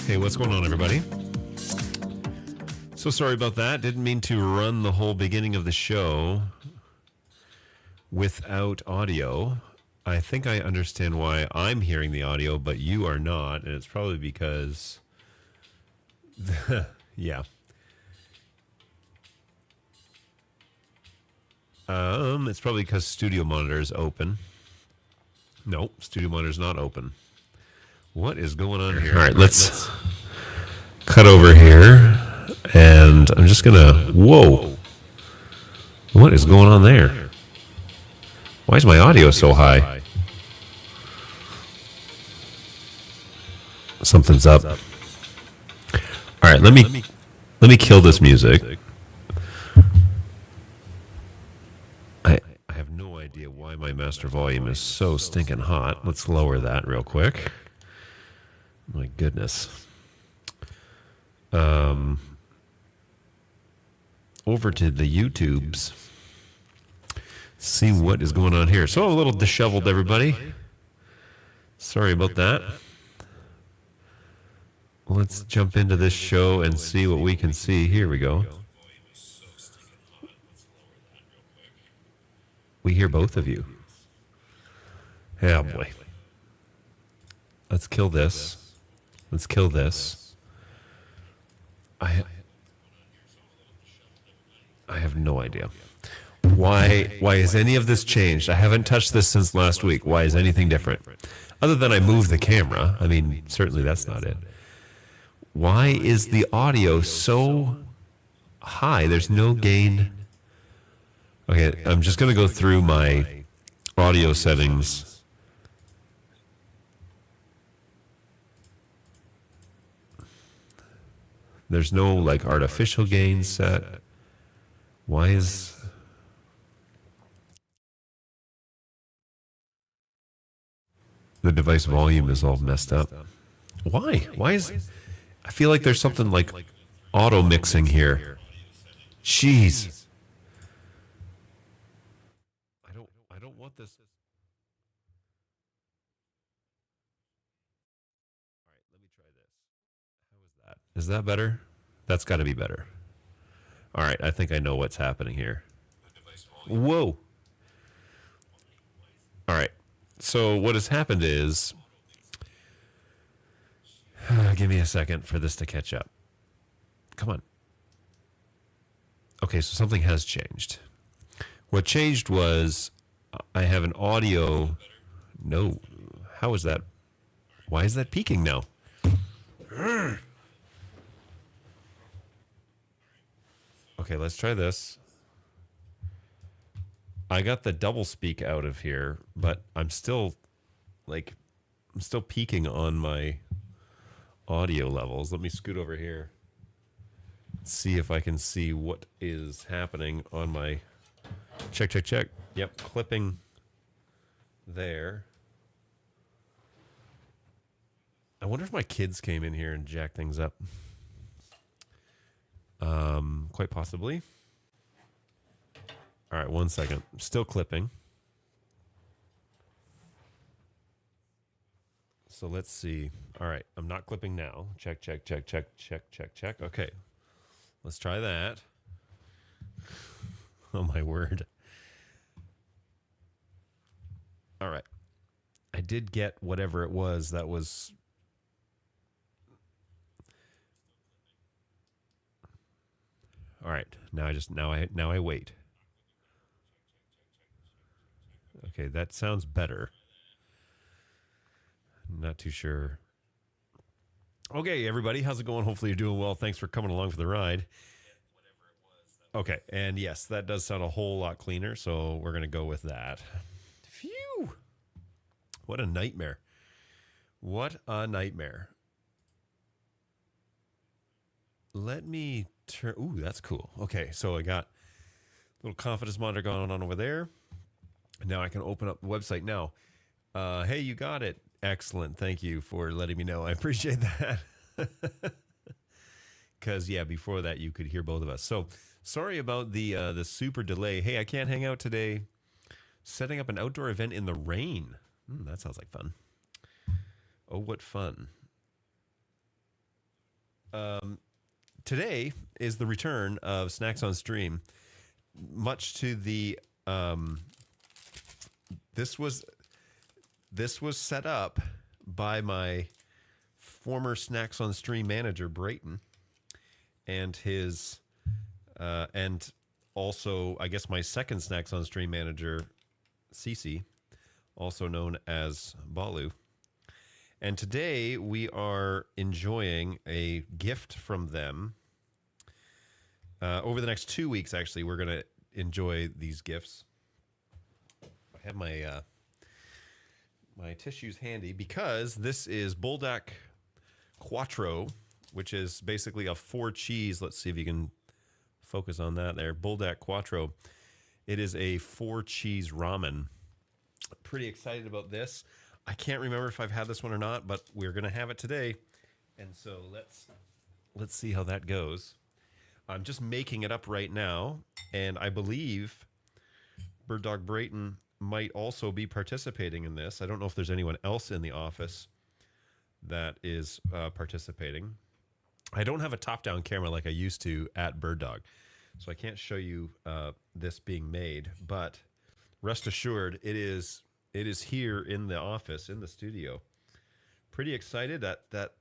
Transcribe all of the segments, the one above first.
Hey, what's going on, everybody? So sorry about that. Didn't mean to run the whole beginning of the show without audio. I think I understand why I'm hearing the audio, but you are not, and it's probably because... yeah. It's probably because Studio Monitor is open. Nope, Studio Monitor is not open. What is going on here? All right, let's cut over here, and I'm just gonna... Whoa! What is going on there? Why is my audio so high? Something's up. All right, let me kill this music. I have no idea why my master volume is so stinking hot. Let's lower that real quick. My goodness. Over to the YouTubes. See what is going on here. So a little disheveled, everybody. Sorry about that. Let's jump into this show and see what we can see. Here we go. We hear both of you. Oh boy. Let's kill this. Let's kill this. I have no idea. Why is any of this changed? I haven't touched this since last week. Why is anything different? Other than I moved the camera. I mean, certainly that's not it. Why is the audio so high? There's no gain. Okay, I'm just going to go through my audio settings. There's no like artificial gain set. Why is... the device volume is all messed up? Why? Why is... I feel like there's something like auto mixing here. Jeez. I don't want this. All right, let me try this. How is that? Is that better? That's got to be better. All right, I think I know what's happening here. Whoa. All right. So what has happened is... give me a second for this to catch up. Come on. Okay, so something has changed. What changed was I have an audio... No. How is that? Why is that peaking now? Okay, let's try this. I got the double speak out of here, but I'm still peaking on my audio levels. Let me scoot over here. See if I can see what is happening on my... Check. Yep, clipping there. I wonder if my kids came in here and jacked things up. Quite possibly. All right, 1 second. Still clipping. So let's see. All right, I'm not clipping now. Check. Okay, let's try that. Oh, my word. All right. I did get whatever it was that was... All right, now I wait. Okay, that sounds better. Not too sure. Okay, everybody, how's it going? Hopefully you're doing well. Thanks for coming along for the ride. Okay, and yes, that does sound a whole lot cleaner, so we're going to go with that. Phew! What a nightmare. What a nightmare. Let me turn... Ooh, that's cool. Okay, so I got a little confidence monitor going on over there. Now I can open up the website. Now, hey, you got it. Excellent. Thank you for letting me know. I appreciate that. Because, yeah, before that, you could hear both of us. So, sorry about the super delay. Hey, I can't hang out today. Setting up an outdoor event in the rain. That sounds like fun. Oh, what fun. Today is the return of Snacks on Stream. Much to the this was set up by my former Snacks on Stream manager Brayton, and his and also I guess my second Snacks on Stream manager Cece, also known as Balu. And today we are enjoying a gift from them. Over the next 2 weeks, actually, we're going to enjoy these gifts. I have my my tissues handy because this is Buldak Quattro, which is basically a 4 cheese. Let's see if you can focus on that there. Buldak Quattro. It is a 4 cheese ramen. Pretty excited about this. I can't remember if I've had this one or not, but we're going to have it today. And so let's see how that goes. I'm just making it up right now, and I believe Bird Dog Brayton might also be participating in this. I don't know if there's anyone else in the office that is participating. I don't have a top-down camera like I used to at Bird Dog, so I can't show you this being made, but rest assured, it is here in the office, in the studio. Pretty excited that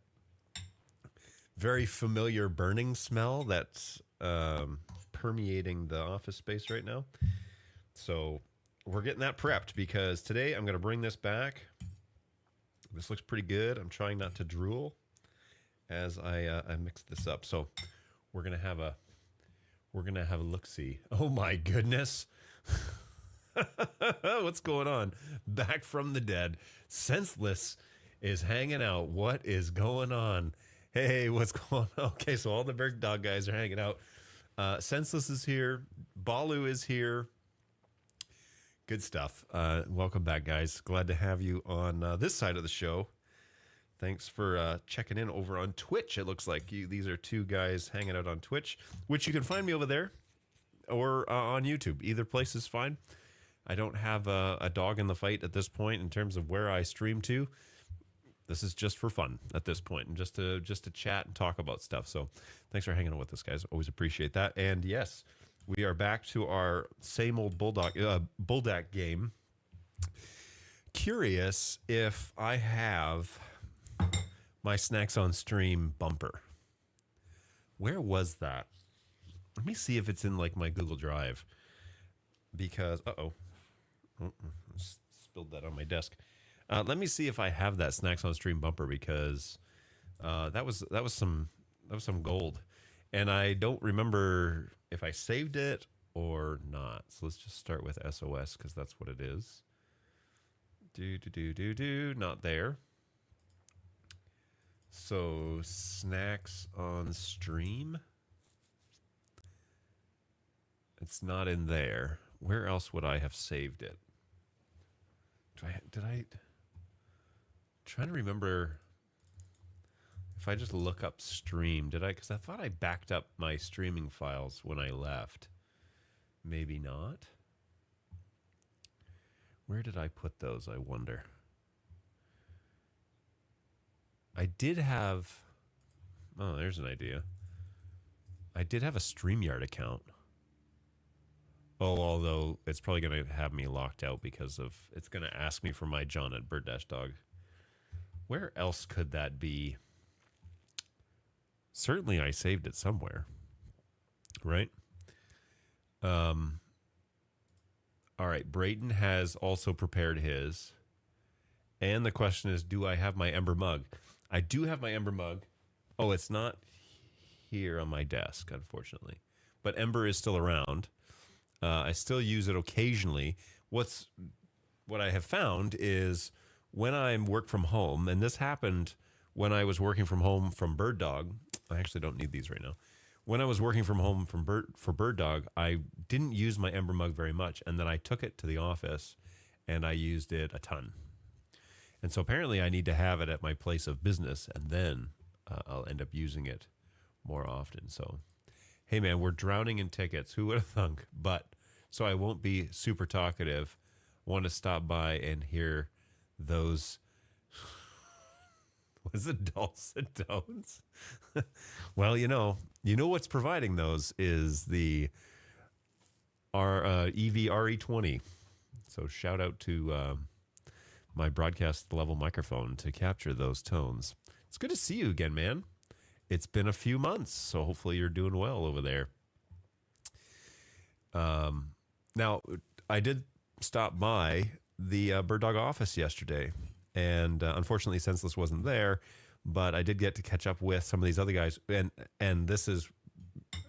very familiar burning smell that's permeating the office space right now. So we're getting that prepped because today I'm going to bring this back. This looks pretty good. I'm trying not to drool as I mix this up. So we're gonna have a look-see. Oh my goodness. What's going on? Back from the dead. Senseless is hanging out. What is going on? Hey, what's going on? Okay, so all the Bird Dog guys are hanging out. Senseless is here. Balu is here. Good stuff. Welcome back, guys. Glad to have you on this side of the show. Thanks for checking in over on Twitch. It looks like these are 2 guys hanging out on Twitch, which you can find me over there or on YouTube. Either place is fine. I don't have a dog in the fight at this point in terms of where I stream to. This is just for fun at this point and just to chat and talk about stuff. So thanks for hanging out with us, guys. Always appreciate that. And yes, we are back to our same old Buldak game. Curious if I have my Snacks on Stream bumper. Where was that? Let me see if it's in like my Google Drive. Because spilled that on my desk. Let me see if I have that Snacks on Stream bumper because that was some gold, and I don't remember if I saved it or not. So let's just start with SOS because that's what it is. Not there. So Snacks on Stream. It's not in there. Where else would I have saved it? Did I trying to remember if I just look up stream, did I? Because I thought I backed up my streaming files when I left. Maybe not. Where did I put those, I wonder? I did have... Oh, there's an idea. I did have a StreamYard account. Oh, although it's probably going to have me locked out because of... It's going to ask me for my John at Bird-Dog. Where else could that be? Certainly I saved it somewhere. Right? All right, Brayton has also prepared his. And the question is, do I have my Ember mug? I do have my Ember mug. Oh, it's not here on my desk, unfortunately. But Ember is still around. I still use it occasionally. What I have found is when I work from home, and this happened when I was working from home from Bird Dog. I actually don't need these right now. When I was working from home for Bird Dog, I didn't use my Ember mug very much, and then I took it to the office, and I used it a ton. And so apparently I need to have it at my place of business, and then I'll end up using it more often. So, hey man, we're drowning in tickets. Who would have thunk? But so I won't be super talkative. Want to stop by and hear those Was it dulcet tones? Well, you know what's providing those is the EV RE20. So shout out to my broadcast level microphone to capture those tones. It's good to see you again, man. It's been a few months, so hopefully you're doing well over there. Now, I did stop by the Bird Dog office yesterday, and unfortunately, Senseless wasn't there, but I did get to catch up with some of these other guys, and this is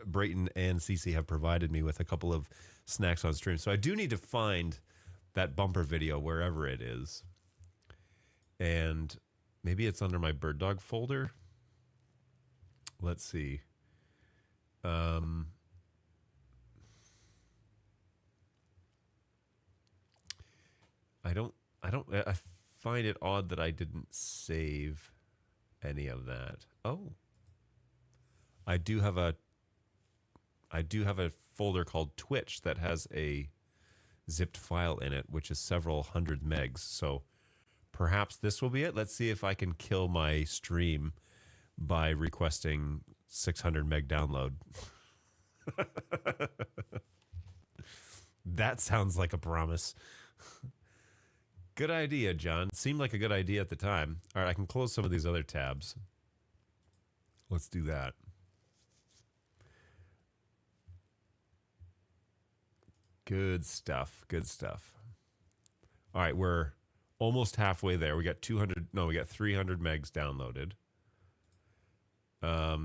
Brayton and Cece have provided me with a couple of snacks on stream. So I do need to find that bumper video wherever it is. And maybe it's under my Bird Dog folder. Let's see. I find it odd that I didn't save any of that. Oh. I do have a folder called Twitch that has a zipped file in it, which is several hundred megs. So perhaps this will be it. Let's see if I can kill my stream by requesting 600 meg download. That sounds like a promise. Good idea, John. Seemed like a good idea at the time. All right, I can close some of these other tabs. Let's do that. Good stuff. Good stuff. All right, we're almost halfway there. We got 300 megs downloaded.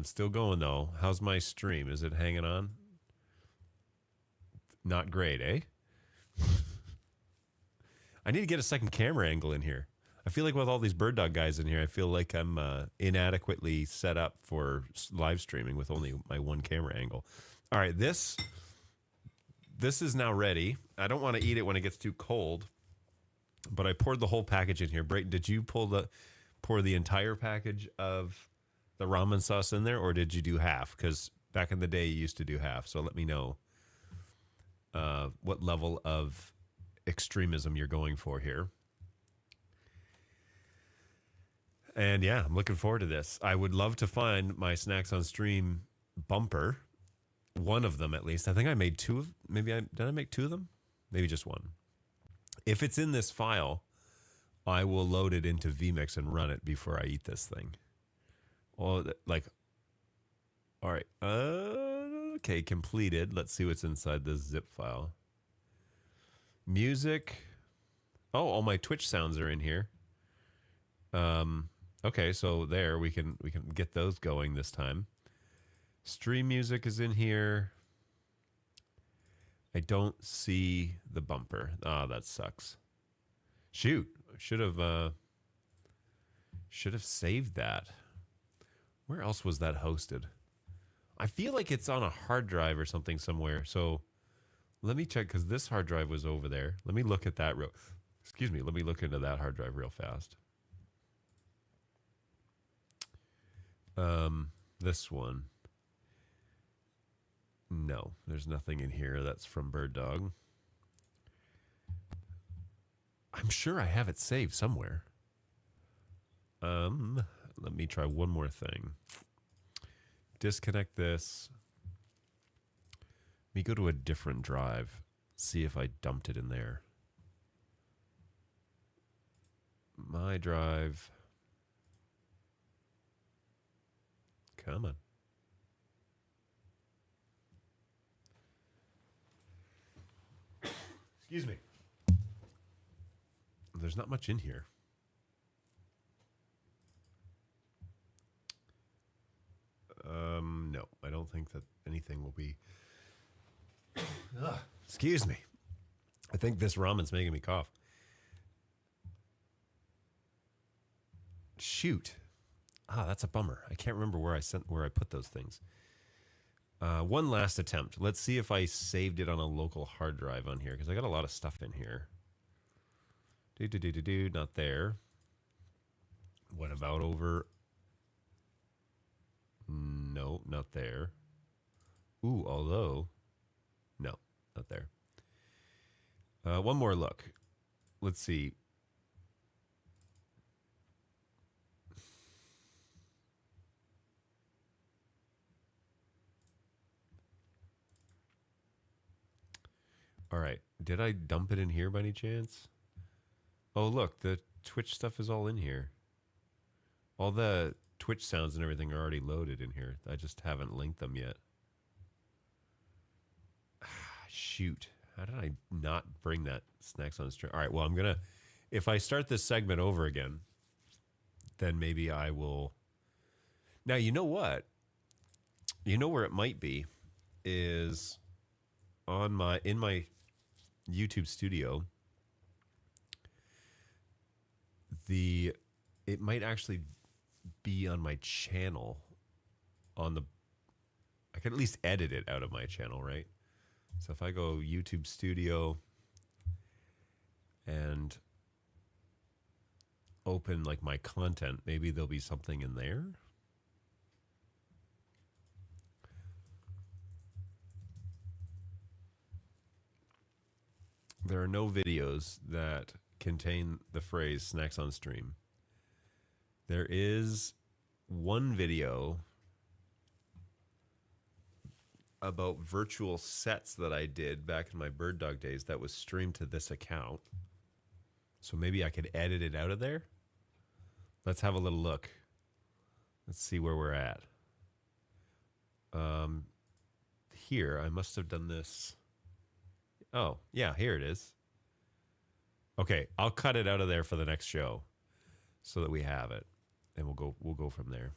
Still going though. How's my stream? Is it hanging on? Not great, eh? I need to get a second camera angle in here. I feel like with all these Bird Dog guys in here, I feel like I'm inadequately set up for live streaming with only my one camera angle. All right, this is now ready. I don't want to eat it when it gets too cold, but I poured the whole package in here. Brayton, did you pour the entire package of the ramen sauce in there, or did you do half? Because back in the day, you used to do half. So let me know what level of extremism you're going for here. And yeah, I'm looking forward to this. I would love to find my Snacks on Stream bumper. One of them, at least. I think I made two of. Did I make two of them? Maybe just one. If it's in this file, I will load it into vMix and run it before I eat this thing. All right. Okay, completed. Let's see what's inside this zip file. Music. Oh, all my Twitch sounds are in here. Okay, so there we can get those going this time. Stream music is in here. I don't see the bumper. Ah, that sucks. Shoot, should have saved that. Where else was that hosted? I feel like it's on a hard drive or something somewhere. So let me check, because this hard drive was over there. Let me look at that let me look into that hard drive real fast. This one. No, there's nothing in here that's from Bird Dog. I'm sure I have it saved somewhere. Let me try one more thing. Disconnect this. Let me go to a different drive. See if I dumped it in there. My drive. Come on. Excuse me. There's not much in here. No, I don't think that anything will be. Excuse me. I think this ramen's making me cough. Shoot. Ah, that's a bummer. I can't remember where I put those things. One last attempt. Let's see if I saved it on a local hard drive on here, because I got a lot of stuff in here. Not there. What about over? No, not there. Ooh, although, no, not there. One more look. Let's see. All right. Did I dump it in here by any chance? Oh, look, the Twitch stuff is all in here. All the Twitch sounds and everything are already loaded in here. I just haven't linked them yet. Shoot. How did I not bring that snacks on stream? All right, well, I'm going to... If I start this segment over again, then maybe I will... Now, you know what? You know where it might be is in my YouTube studio. It might actually be on my channel I could at least edit it out of my channel, right? So if I go YouTube Studio and open like my content, maybe there'll be something in there. There are no videos that contain the phrase snacks on stream. There is one video about virtual sets that I did back in my bird dog days that was streamed to this account. So maybe I could edit it out of there. Let's have a little look. Let's see where we're at. Here, I must have done this. Oh, yeah, here it is. Okay, I'll cut it out of there for the next show so that we have it. And we'll go from there.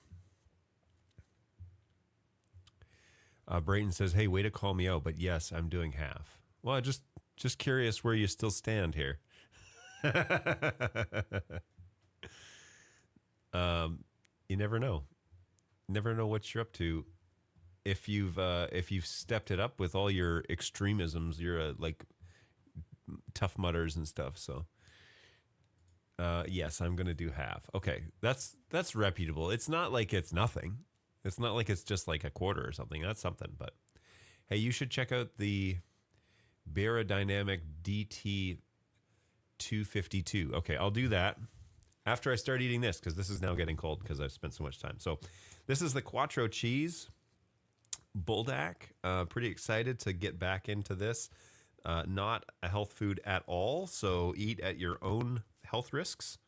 Brayton says, hey, way to call me out, but yes, I'm doing half. Well, just curious where you still stand here. You never know. Never know what you're up to. If you've stepped it up with all your extremisms, you're like Tough Mudders and stuff. So yes, I'm gonna do half. Okay, that's reputable. It's not like it's nothing. It's not like it's just like a quarter or something. That's something. But hey, you should check out the Barodynamic DT 252. Okay, I'll do that after I start eating this because this is now getting cold because I've spent so much time. So this is the Quattro cheese Buldak. Pretty excited to get back into this. Not a health food at all, so eat at your own health risks.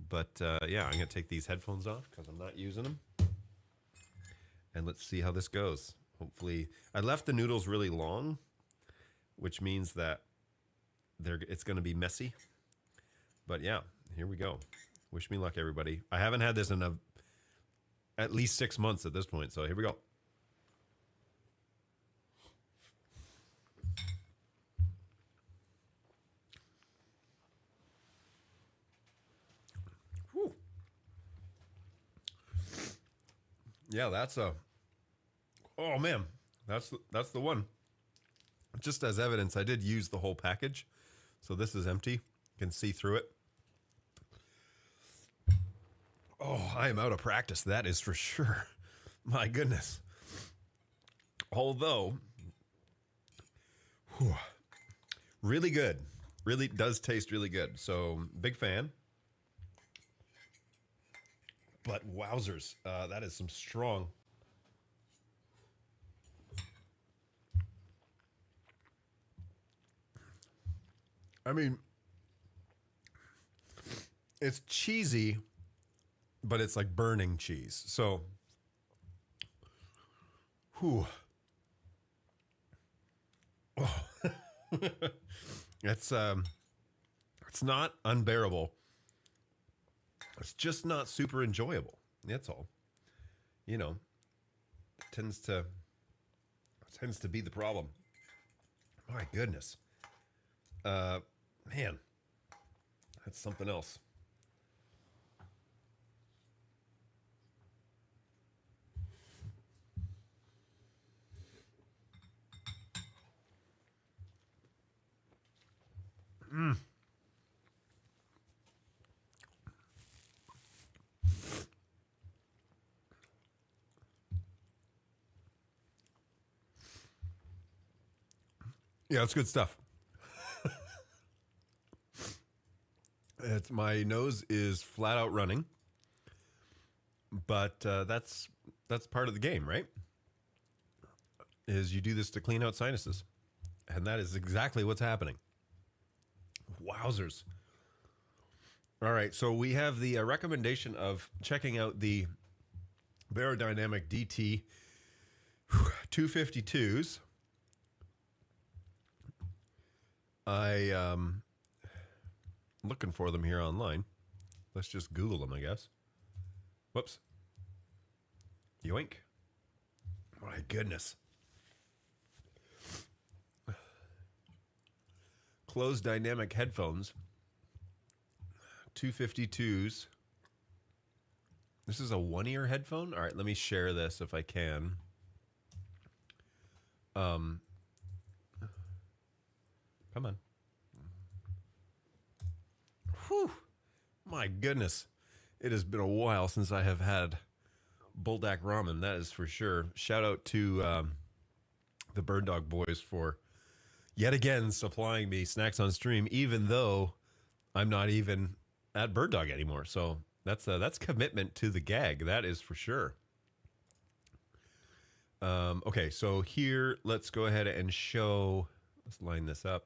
But yeah, I'm going to take these headphones off because I'm not using them. And let's see how this goes. Hopefully, I left the noodles really long, which means that it's going to be messy. But yeah, here we go. Wish me luck, everybody. I haven't had this in at least 6 months at this point, so here we go. Whew. Yeah, oh man, that's the one. Just as evidence, I did use the whole package. So this is empty. You can see through it. Oh, I am out of practice. That is for sure. My goodness. Although, really good. Really does taste really good. So big fan. But wowzers, that is some strong. I mean, it's cheesy, but it's like burning cheese. So, whew. Oh. It's not unbearable. It's just not super enjoyable. That's all. You know, tends to be the problem. My goodness. Man, that's something else. Yeah, it's good stuff. My nose is flat out running, but that's part of the game, right? Is you do this to clean out sinuses. And that is exactly what's happening. Wowzers. All right, so we have the recommendation of checking out the Barodynamic DT 252s. I'm looking for them here online. Let's just Google them, I guess. Whoops. Yoink. My goodness. Closed dynamic headphones. 252s. This is a one-ear headphone? All right, let me share this if I can. Come on. Whew. My goodness. It has been a while since I have had Buldak ramen, that is for sure. Shout out to the Bird Dog Boys for yet again supplying me snacks on stream, even though I'm not even at Bird Dog anymore. So that's commitment to the gag, that is for sure. Okay, so here, let's go ahead and show, let's line this up.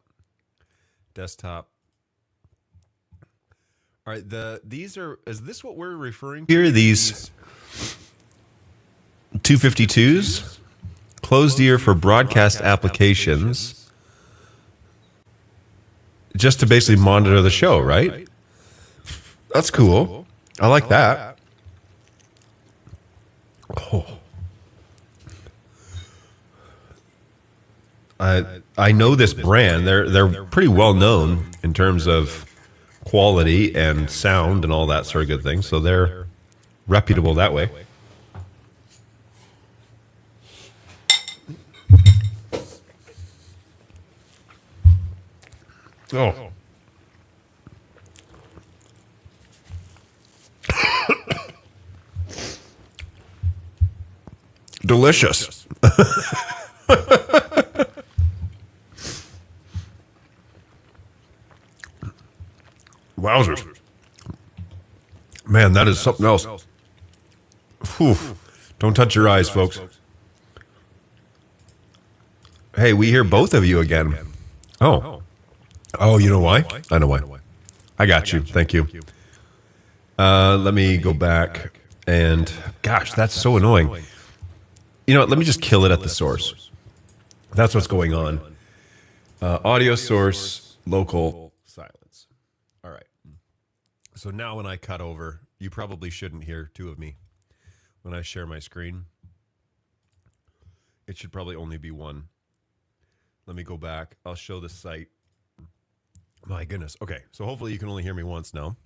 Desktop. All right, these are, is this what we're referring to? Here are these 252s, closed ear for broadcast applications, just to basically monitor the show, right? That's cool. I like that. Oh. I know this brand. They're pretty well known in terms of quality and sound and all that sort of good thing. So they're reputable that way. Oh. Delicious. Wowzers. Man, that is something else. Whew. Don't touch your eyes, folks. Hey, we hear both of you again. Oh. Oh, you know why? I know why. I got you. Thank you. Let me go back. And, gosh, that's so annoying. You know what? Let me just kill it at the source. That's what's going on. Audio source, local, silence. All right. So now when I cut over, you probably shouldn't hear two of me. When I share my screen, it should probably only be one. Let me go back. I'll show the site. My goodness. Okay, so hopefully you can only hear me once now,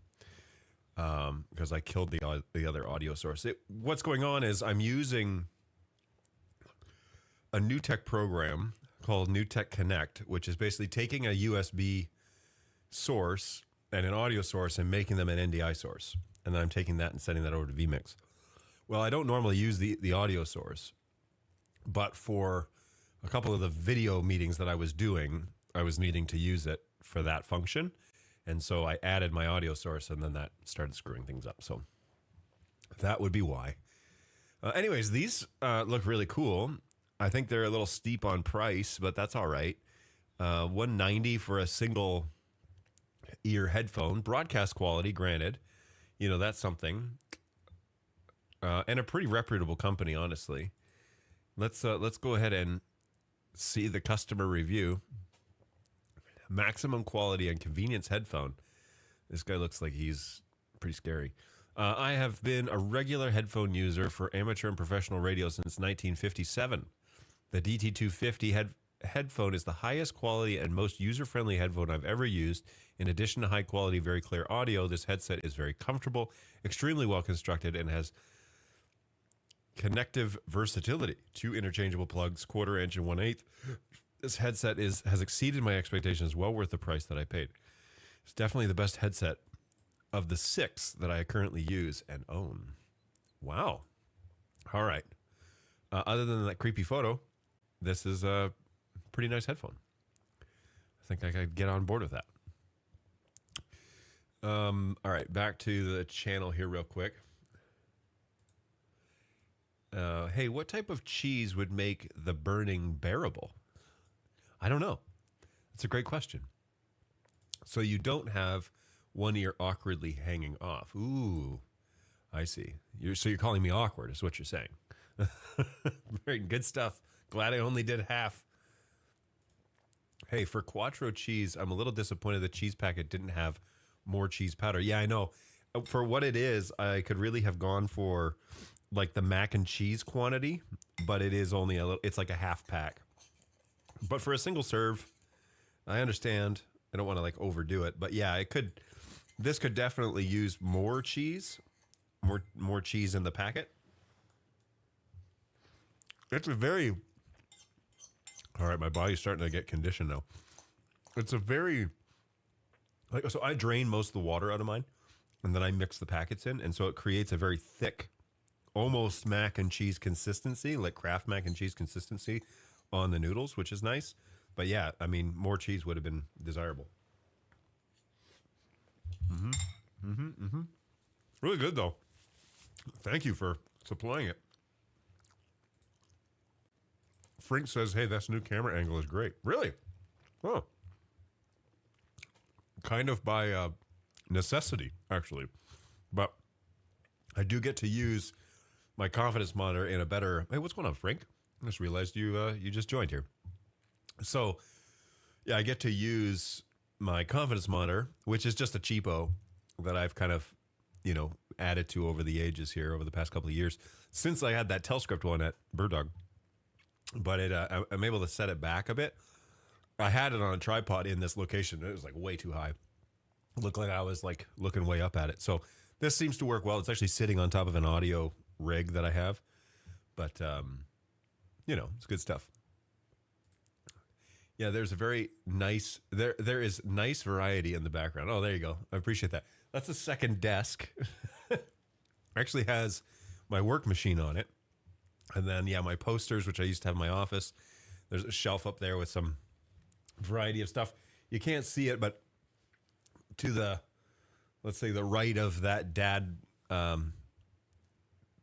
because I killed the other audio source. What's going on is I'm using a new tech program called JonoKnewt Connect, which is basically taking a USB source and an audio source and making them an NDI source. And then I'm taking that and sending that over to vMix. Well, I don't normally use the audio source, but for a couple of the video meetings that I was doing, I was needing to use it for that function. And so I added my audio source, and then that started screwing things up. So that would be why. Anyways, these look really cool. I think they're a little steep on price, but that's all right. $190 for a single ear headphone, broadcast quality, granted. You know, that's something. And a pretty reputable company, honestly. Let's go ahead and see the customer review. Maximum quality and convenience headphone. This guy looks like he's pretty scary. I have been a regular headphone user for amateur and professional radio since 1957. The DT250 headphone is the highest quality and most user-friendly headphone I've ever used. In addition to high quality, very clear audio, this headset is very comfortable, extremely well constructed, and has connective versatility. 2 interchangeable plugs, 1/4 inch and 1/8. This headset has exceeded my expectations, well worth the price that I paid. It's definitely the best headset of the 6 that I currently use and own. Wow. All right. Other than that creepy photo, this is a pretty nice headphone. I think I could get on board with that. All right, back to the channel here real quick. Hey, what type of cheese would make the burning bearable? I don't know. That's a great question. So you don't have one ear awkwardly hanging off. Ooh, I see. So you're calling me awkward is what you're saying. Very good stuff. Glad I only did half. Hey, for Quattro cheese, I'm a little disappointed the cheese packet didn't have more cheese powder. Yeah, I know. For what it is, I could really have gone for like the mac and cheese quantity, but it is only a little, it's like a half pack. But for a single serve, I understand. I don't want to like overdo it, but yeah, this could definitely use more cheese, more cheese in the packet. It's a very, all right, my body's starting to get conditioned now. It's a very, like, so I drain most of the water out of mine and then I mix the packets in. And so it creates a very thick, almost mac and cheese consistency, like Kraft mac and cheese consistency on the noodles, which is nice. But yeah, I mean, more cheese would have been desirable. Really good though. Thank you for supplying it. Frink says, hey, this new camera angle is great. Really? Oh. Kind of by necessity, actually. But I do get to use my confidence monitor in a better... Hey, what's going on, Frink? I just realized you just joined here. So, yeah, I get to use my confidence monitor, which is just a cheapo that I've kind of, added to over the ages here, over the past couple of years, since I had that Telscript one at Bird Dog. But I'm able to set it back a bit. I had it on a tripod in this location. It was like way too high. Looked like I was like looking way up at it. So this seems to work well. It's actually sitting on top of an audio rig that I have. But, it's good stuff. Yeah, there's a very nice, there is nice variety in the background. Oh, there you go. I appreciate that. That's a second desk. Actually has my work machine on it. And then, yeah, my posters, which I used to have in my office. There's a shelf up there with some variety of stuff. You can't see it, but to the, let's say the right of that dad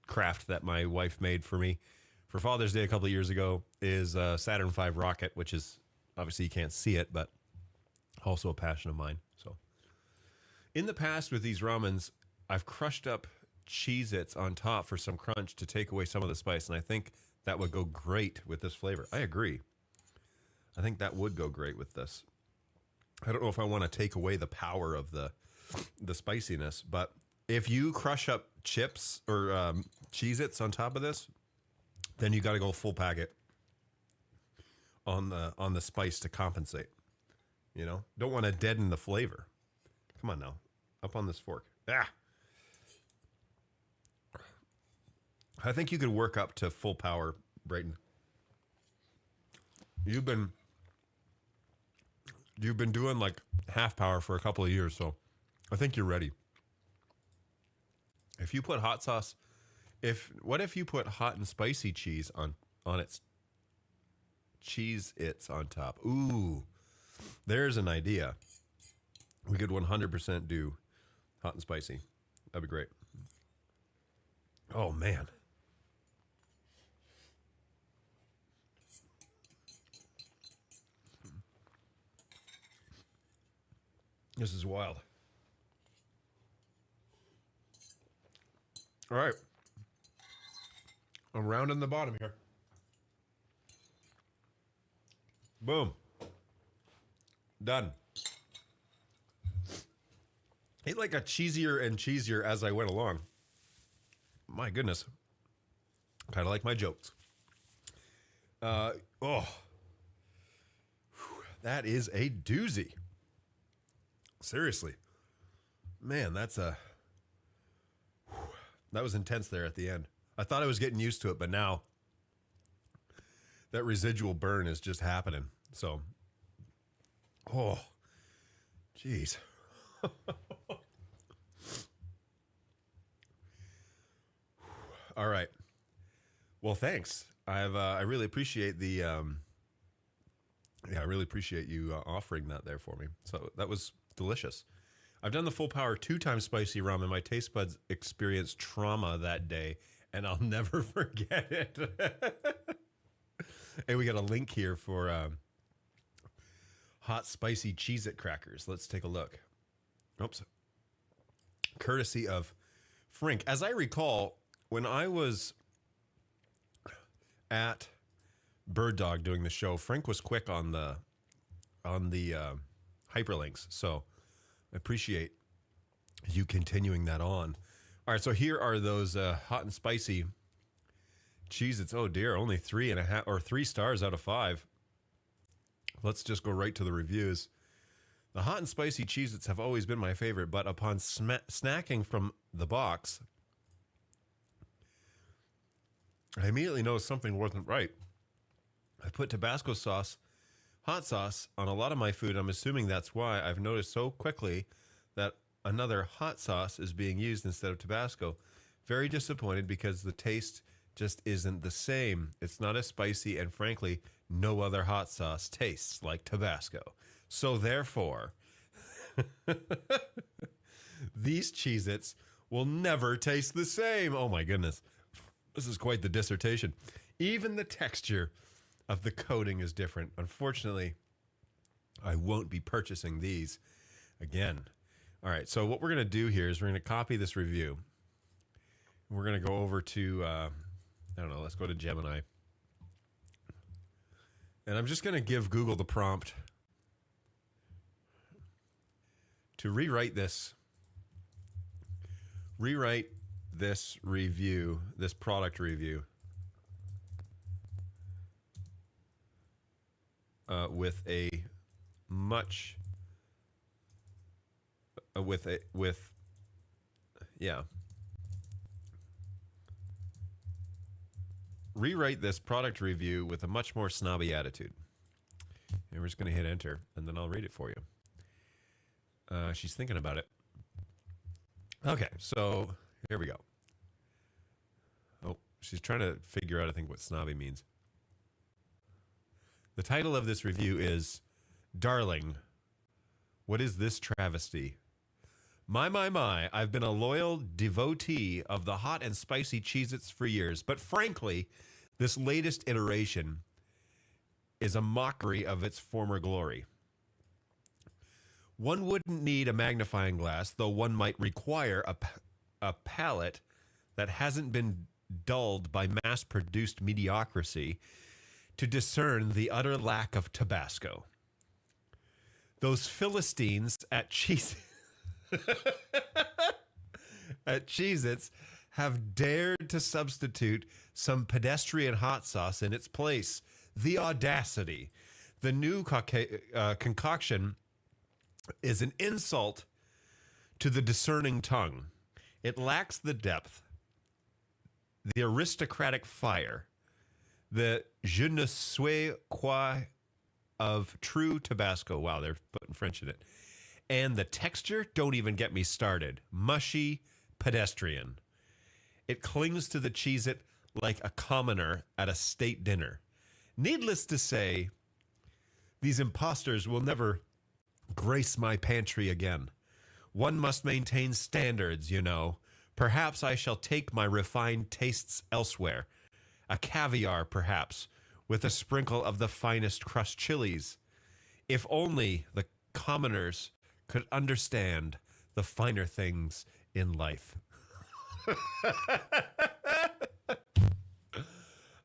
craft that my wife made for me for Father's Day a couple of years ago is a Saturn V rocket, which is, obviously you can't see it, but also a passion of mine. So in the past with these ramens, I've crushed up Cheez-Its on top for some crunch to take away some of the spice, and I think that would go great with this flavor. I agree. I think that would go great with this. I don't know if I want to take away the power of the spiciness, but if you crush up chips or Cheez-Its on top of this, then you got to go full packet on the spice to compensate. Don't want to deaden the flavor. Come on now, up on this fork. I think you could work up to full power, Brayton. You've been doing like half power for a couple of years, so I think you're ready. If you put hot sauce, what if you put hot and spicy cheese on its Cheez-Its on top? Ooh, there's an idea. We could 100% do hot and spicy. That'd be great. Oh man. This is wild. All right. I'm rounding the bottom here. Boom. Done. It like got cheesier and cheesier as I went along. My goodness. Kind of like my jokes. That is a doozy. Seriously. Man, that was intense there at the end. I thought I was getting used to it, but now that residual burn is just happening. So, geez. All right. Well, thanks. I really appreciate the, I really appreciate you offering that there for me. So that was delicious. I've done the full power 2-time spicy rum, and my taste buds experienced trauma that day, and I'll never forget it. Hey, we got a link here for hot, spicy Cheez-It crackers. Let's take a look. Oops. Courtesy of Frink. As I recall, when I was at Bird Dog doing the show, Frink was quick on the hyperlinks. So I appreciate you continuing that on. All right, so here are those hot and spicy Cheez-Its. Oh dear, only 3.5 or 3 stars out of 5. Let's just go right to the reviews. The hot and spicy Cheez-Its have always been my favorite, but upon snacking from the box, I immediately noticed something wasn't right. I put Tabasco sauce, hot sauce, on a lot of my food. I'm assuming that's why I've noticed so quickly that another hot sauce is being used instead of Tabasco. Very disappointed because the taste just isn't the same. It's not as spicy, and frankly, no other hot sauce tastes like Tabasco. So therefore, these Cheez-Its will never taste the same. Oh my goodness. This is quite the dissertation. Even the texture of the coating is different. Unfortunately, I won't be purchasing these again. All right, so what we're going to do here is we're going to copy this review. We're going to go over to, I don't know, let's go to Gemini. And I'm just going to give Google the prompt to rewrite this review, this product review, with a much, rewrite this product review with a much more snobby attitude. And we're just going to hit enter, and then I'll read it for you. She's thinking about it. Okay, so here we go. Oh, she's trying to figure out, I think, what snobby means. The title of this review is, Darling, what is this travesty? My, I've been a loyal devotee of the hot and spicy Cheez-Its for years, but frankly, this latest iteration is a mockery of its former glory. One wouldn't need a magnifying glass, though one might require a palate that hasn't been dulled by mass-produced mediocrity to discern the utter lack of Tabasco. Those Philistines at Cheez-Its have dared to substitute some pedestrian hot sauce in its place. The audacity. The new concoction is an insult to the discerning tongue. It lacks the depth, the aristocratic fire, the je ne sais quoi of true Tabasco. Wow, they're putting French in it. And the texture, don't even get me started. Mushy, pedestrian. It clings to the Cheez-It like a commoner at a state dinner. Needless to say, these imposters will never grace my pantry again. One must maintain standards, you know. Perhaps I shall take my refined tastes elsewhere. A caviar, perhaps, with a sprinkle of the finest crushed chilies. If only the commoners could understand the finer things in life.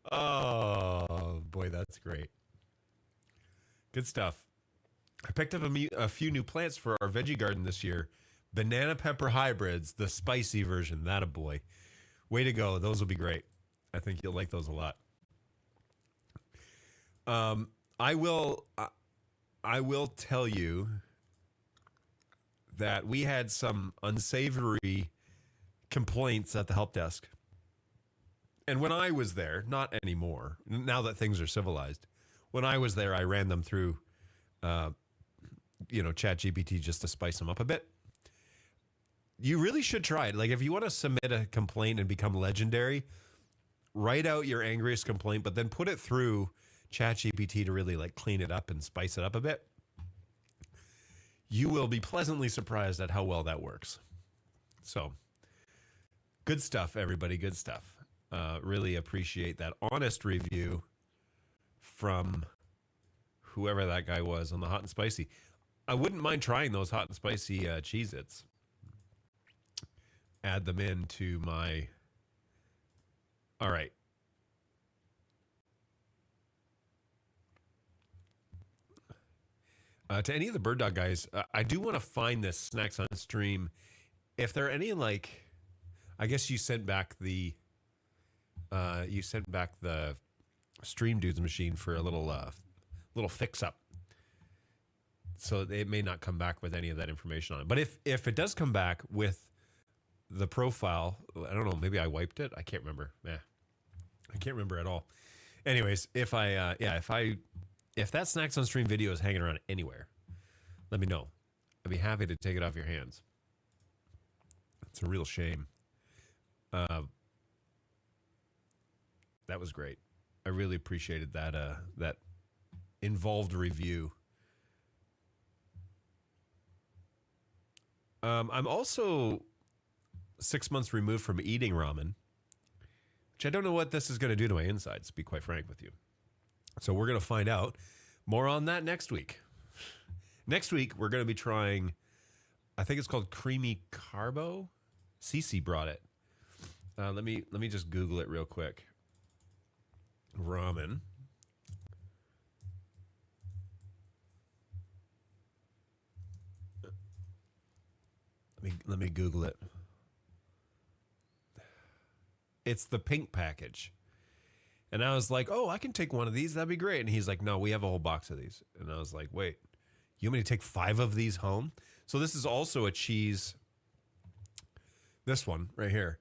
Oh, boy, that's great. Good stuff. I picked up a few new plants for our veggie garden this year. Banana pepper hybrids, the spicy version. That a boy. Way to go. Those will be great. I think you'll like those a lot. I will tell you that we had some unsavory complaints at the help desk. And when I was there, not anymore, now that things are civilized, when I was there, I ran them through, ChatGPT just to spice them up a bit. You really should try it. Like, if you want to submit a complaint and become legendary, write out your angriest complaint, but then put it through ChatGPT to really clean it up and spice it up a bit. You will be pleasantly surprised at how well that works. So, good stuff, everybody. Good stuff. Really appreciate that honest review from whoever that guy was on the hot and spicy. I wouldn't mind trying those hot and spicy Cheez-Its. Add them into my... All right. To any of the Bird Dog guys, I do want to find this Snacks on Stream. If there are any, like... I guess you sent back the... Stream Dudes machine for a little fix-up. So it may not come back with any of that information on it. But if it does come back with the profile, I don't know, maybe I wiped it. I can't remember. I can't remember at all. Anyways, if that Snacks on Stream video is hanging around anywhere, let me know. I'd be happy to take it off your hands. It's a real shame. That was great. I really appreciated that involved review. I'm also 6 months removed from eating ramen, which I don't know what this is going to do to my insides, to be quite frank with you. So we're going to find out. More on that next week. Next week, we're going to be trying, I think it's called Creamy Carbo. Cece brought it. Let me just Google it real quick. Ramen. Let me Google it. It's the pink package. And I was like, oh, I can take one of these. That'd be great. And he's like, no, we have a whole box of these. And I was like, wait, you want me to take 5 of these home? So this is also a cheese. This one right here.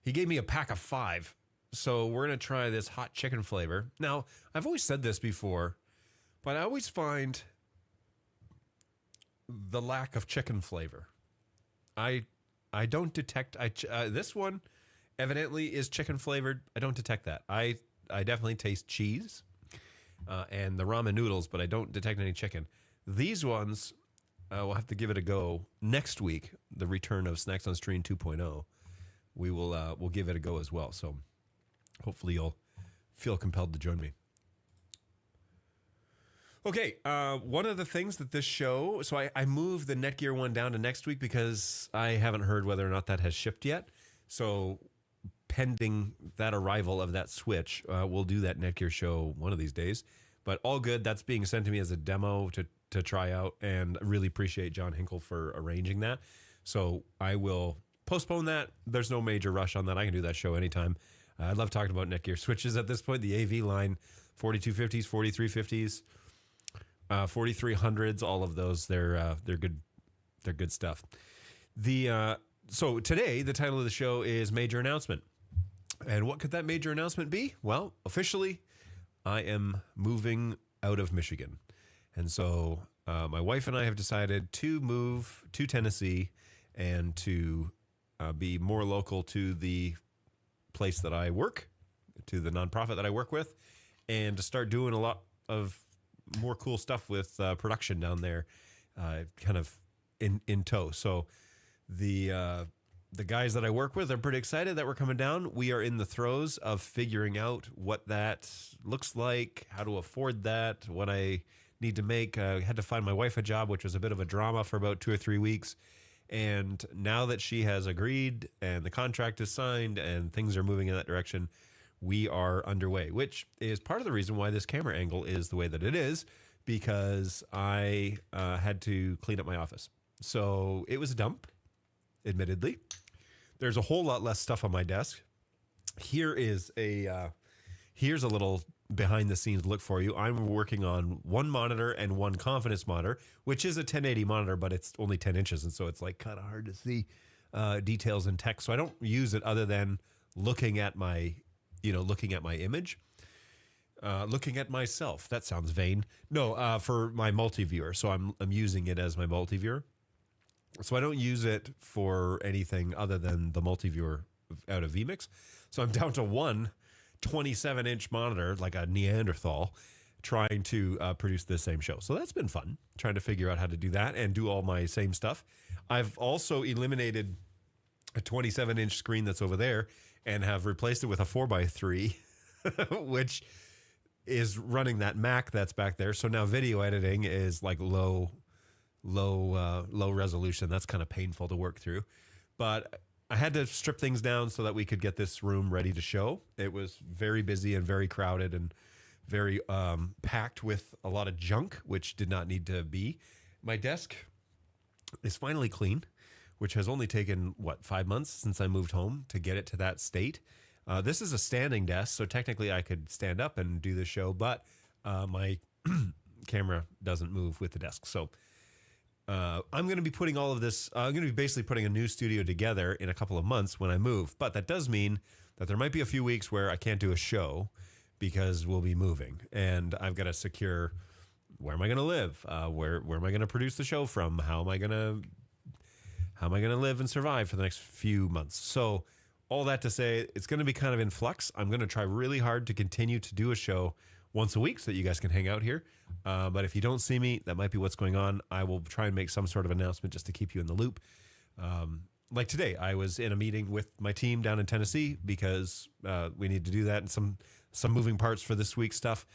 He gave me a pack of 5. So we're going to try this hot chicken flavor. Now, I've always said this before, but I always find the lack of chicken flavor. I don't detect... this one evidently is chicken flavored. I don't detect that. I definitely taste cheese and the ramen noodles, but I don't detect any chicken. These ones, we'll have to give it a go next week. The return of Snacks on Stream 2.0. We'll give it a go as well. So hopefully you'll feel compelled to join me. Okay, one of the things that this show... So I moved the Netgear one down to next week because I haven't heard whether or not that has shipped yet. So pending that arrival of that Switch, we'll do that Netgear show one of these days. But all good. That's being sent to me as a demo to try out. And I really appreciate John Hinkle for arranging that. So I will postpone that. There's no major rush on that. I can do that show anytime. I love talking about Netgear switches at this point. The AV line, 4250s, 4350s. 4300s, all of those, they're good. They're good stuff. So today, the title of the show is Major Announcement. And what could that major announcement be? Well, officially, I am moving out of Michigan. And so my wife and I have decided to move to Tennessee and to be more local to the place that I work, to the nonprofit that I work with, and to start doing a lot of more cool stuff with production down there, kind of in tow. So the guys that I work with are pretty excited that we're coming down. We are in the throes of figuring out what that looks like, how to afford that, what I need to make. I had to find my wife a job, which was a bit of a drama for about 2 or 3 weeks. And now that she has agreed and the contract is signed and things are moving in that direction, we are underway, which is part of the reason why this camera angle is the way that it is, because I had to clean up my office. So it was a dump, admittedly. There's a whole lot less stuff on my desk. Here's a little behind the scenes look for you. I'm working on one monitor and one confidence monitor, which is a 1080 monitor, but it's only 10 inches. And so it's like kind of hard to see details in text. So I don't use it other than looking at my image, looking at myself. That sounds vain. No, for my multi-viewer. So I'm using it as my multi-viewer. So I don't use it for anything other than the multi-viewer out of vMix. So I'm down to one 27-inch monitor, like a Neanderthal, trying to produce this same show. So that's been fun, trying to figure out how to do that and do all my same stuff. I've also eliminated a 27-inch screen that's over there and have replaced it with a 4x3, which is running that Mac that's back there. So now video editing is like low resolution. That's kind of painful to work through. But I had to strip things down so that we could get this room ready to show. It was very busy and very crowded and very packed with a lot of junk, which did not need to be. My desk is finally clean, which has only taken, 5 months since I moved home to get it to that state. This is a standing desk, so technically I could stand up and do the show, but my camera doesn't move with the desk. So I'm going to be putting all of this, I'm going to be basically putting a new studio together in a couple of months when I move. But that does mean that there might be a few weeks where I can't do a show because we'll be moving. And I've got to secure, where am I going to live? Where am I going to produce the show from? How am I going to live and survive for the next few months? So all that to say, it's going to be kind of in flux. I'm going to try really hard to continue to do a show once a week so that you guys can hang out here. But if you don't see me, that might be what's going on. I will try and make some sort of announcement just to keep you in the loop. Like today, I was in a meeting with my team down in Tennessee because we need to do that and some moving parts for this week's stuff.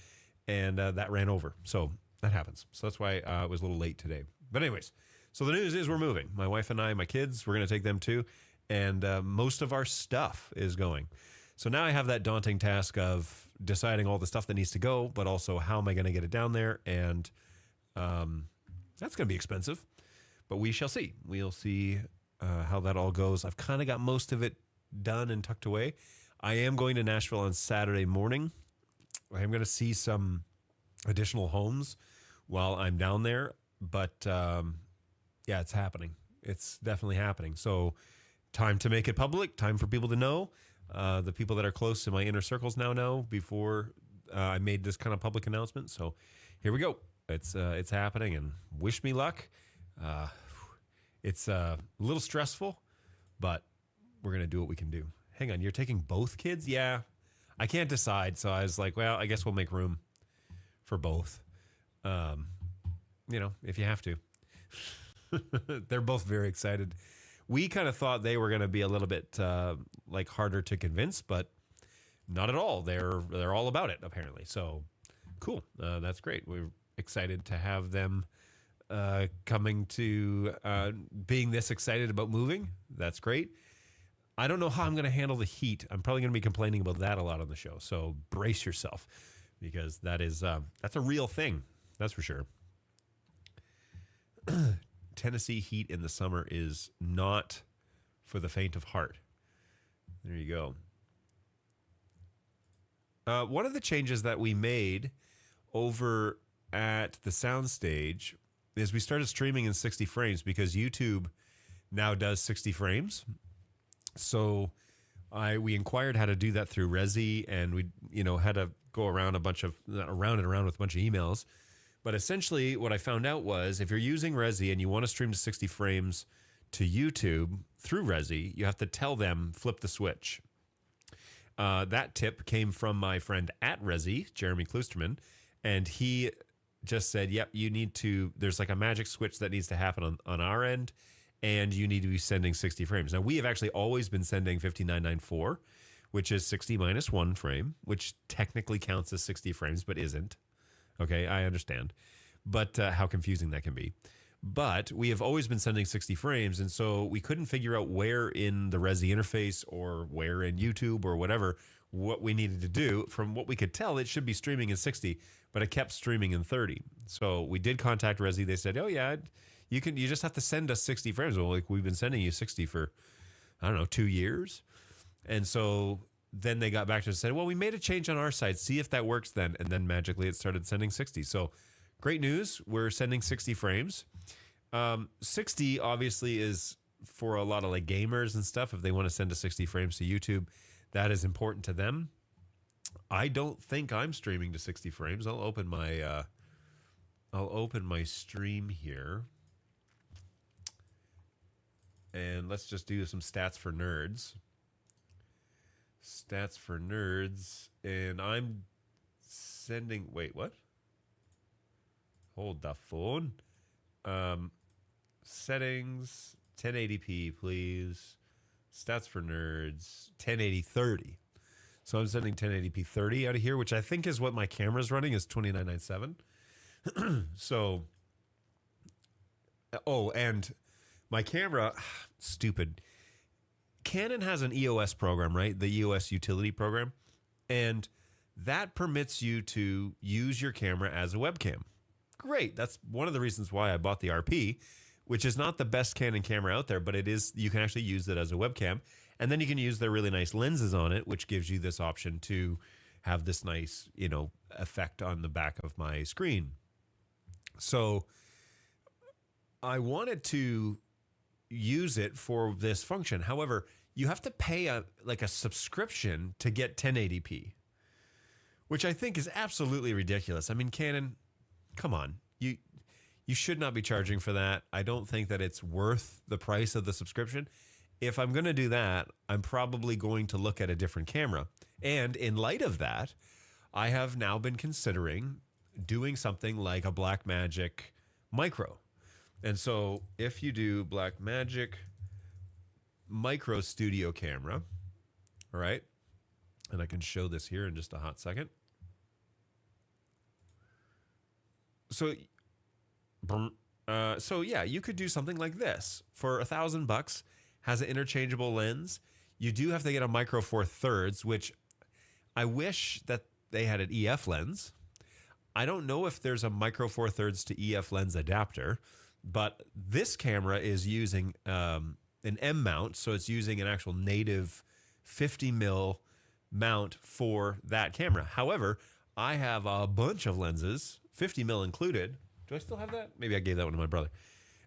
And that ran over. So that happens. So that's why I was a little late today. But anyways, so the news is we're moving. My wife and I, my kids, we're going to take them too. And most of our stuff is going. So now I have that daunting task of deciding all the stuff that needs to go, but also how am I going to get it down there? And that's going to be expensive, but we shall see. We'll see how that all goes. I've kind of got most of it done and tucked away. I am going to Nashville on Saturday morning. I am going to see some additional homes while I'm down there, but yeah, it's happening. It's definitely happening. So time to make it public, time for people to know. The people that are close to my inner circles now know before I made this kind of public announcement. So here we go. It's happening, and wish me luck. It's a little stressful, but we're going to do what we can do. Hang on, you're taking both kids? Yeah, I can't decide. So I was like, well, I guess we'll make room for both. If you have to. They're both very excited. We kind of thought they were going to be a little bit harder to convince, but not at all. They're all about it, apparently. So cool. That's great. We're excited to have them coming to being this excited about moving. That's great. I don't know how I'm going to handle the heat. I'm probably going to be complaining about that a lot on the show. So brace yourself, because that's a real thing. That's for sure. Tennessee heat in the summer is not for the faint of heart. There you go. One of the changes that we made over at the soundstage is we started streaming in 60 frames because YouTube now does 60 frames. So we inquired how to do that through Resi, and we had to go around with a bunch of emails. But essentially what I found out was if you're using Resi and you want to stream to 60 frames to YouTube through Resi, you have to tell them, flip the switch. That tip came from my friend at Resi, Jeremy Klusterman, and he just said, yep, there's like a magic switch that needs to happen on our end, and you need to be sending 60 frames. Now, we have actually always been sending 5994, which is 60 minus 1 frame, which technically counts as 60 frames, but isn't. Okay, I understand, but how confusing that can be. But we have always been sending 60 frames, and so we couldn't figure out where in the Resi interface or where in YouTube or whatever what we needed to do. From what we could tell, it should be streaming in 60, but it kept streaming in 30. So we did contact Resi. They said, oh yeah, you just have to send us 60 frames. Well, we've been sending you 60 for, 2 years. And so then they got back to us and said, well, we made a change on our side. See if that works then. And then magically it started sending 60. So great news. We're sending 60 frames. 60 obviously is for a lot of gamers and stuff. If they want to send to 60 frames to YouTube, that is important to them. I don't think I'm streaming to 60 frames. I'll open my stream here. And let's just do some stats for nerds. Stats for nerds, and I'm sending. Wait, what? Hold the phone. Settings 1080p, please. Stats for nerds 1080 30. So I'm sending 1080p 30 out of here, which I think is what my camera's running is 2997. So, oh, and my camera, stupid. Canon has an EOS program, right? The EOS utility program. And that permits you to use your camera as a webcam. Great. That's one of the reasons why I bought the RP, which is not the best Canon camera out there, but it is, you can actually use it as a webcam. And then you can use their really nice lenses on it, which gives you this option to have this nice, effect on the back of my screen. So I wanted to use it for this function. However, you have to pay a subscription to get 1080p, which I think is absolutely ridiculous. I mean, Canon, come on. You should not be charging for that. I don't think that it's worth the price of the subscription. If I'm going to do that, I'm probably going to look at a different camera. And in light of that, I have now been considering doing something like a Blackmagic Micro. And so if you do Blackmagic Micro Studio camera, all right, and I can show this here in just a hot second. So yeah, you could do something like this for $1,000. Has an interchangeable lens. You do have to get a Micro Four Thirds, which I wish that they had an EF lens. I don't know if there's a Micro Four Thirds to EF lens adapter, but this camera is using an M mount, so it's using an actual native 50 mil mount for that camera. However, I have a bunch of lenses, 50 mil included. Do I still have that? Maybe I gave that one to my brother.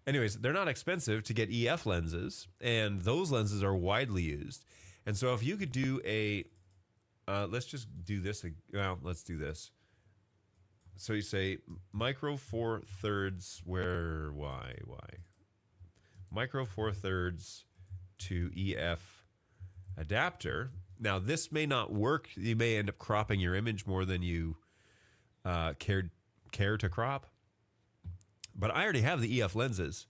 Anyways, they're not expensive to get EF lenses, and those lenses are widely used. And so if you could do a, let's just do this. Well, let's do this. So you say Micro Four Thirds, why? Micro Four Thirds to EF adapter. Now, this may not work. You may end up cropping your image more than you care to crop. But I already have the EF lenses.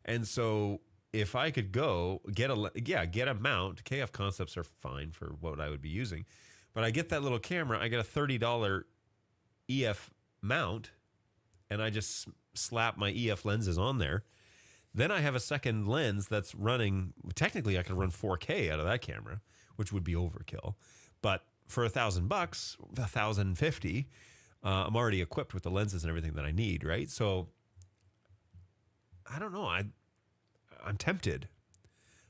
And so if I could go get a mount, KF Concepts are fine for what I would be using. But I get that little camera, I get a $30 EF mount, and I just slap my EF lenses on there. Then I have a second lens that's running, technically I could run 4K out of that camera, which would be overkill. But for $1,000, $1,050, I'm already equipped with the lenses and everything that I need, right? So I don't know. I'm tempted.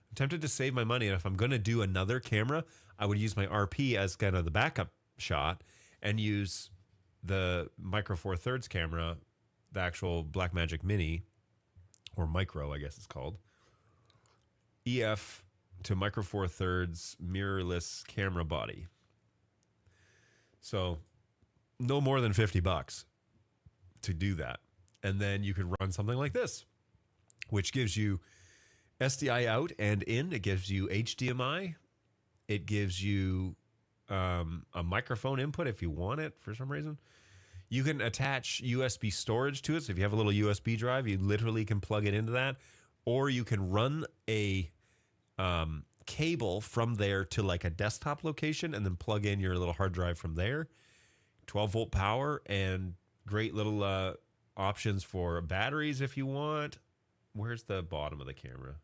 I'm tempted to save my money. And if I'm going to do another camera, I would use my RP as kind of the backup shot and use the Micro Four Thirds camera, the actual Blackmagic Mini, or Micro, I guess it's called. EF to Micro Four Thirds mirrorless camera body. So no more than $50 to do that. And then you could run something like this, which gives you SDI out and in. It gives you HDMI. It gives you a microphone input if you want it for some reason. You can attach USB storage to it. So if you have a little USB drive, you literally can plug it into that. Or you can run a cable from there to like a desktop location and then plug in your little hard drive from there. 12-volt power and great little options for batteries if you want. Where's the bottom of the camera?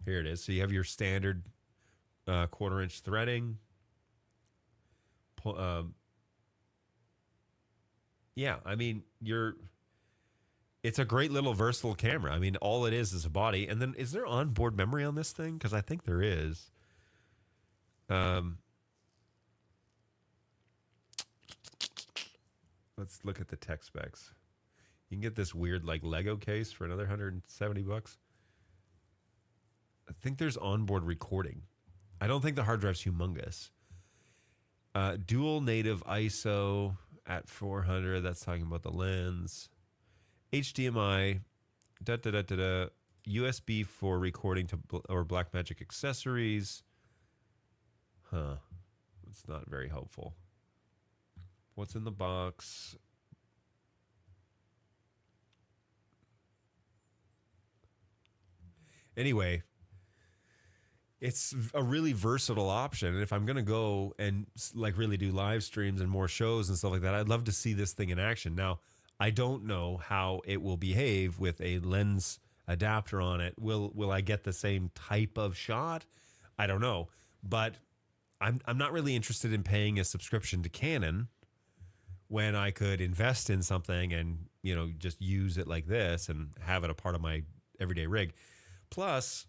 Here it is. So you have your standard 1/4-inch threading. Yeah, I mean, it's a great little versatile camera. I mean, all it is a body. And then is there onboard memory on this thing? Because I think there is. Let's look at the tech specs. You can get this weird like Lego case for another $170. I think there's onboard recording. I don't think the hard drive's humongous. Dual native ISO at 400. That's talking about the lens. HDMI. USB for recording or Blackmagic accessories. Huh. It's not very helpful. What's in the box? Anyway, it's a really versatile option. And if I'm going to go and like really do live streams and more shows and stuff like that, I'd love to see this thing in action. Now, I don't know how it will behave with a lens adapter on it. Will I get the same type of shot? I don't know. But I'm not really interested in paying a subscription to Canon when I could invest in something and, you know, just use it like this and have it a part of my everyday rig. Plus,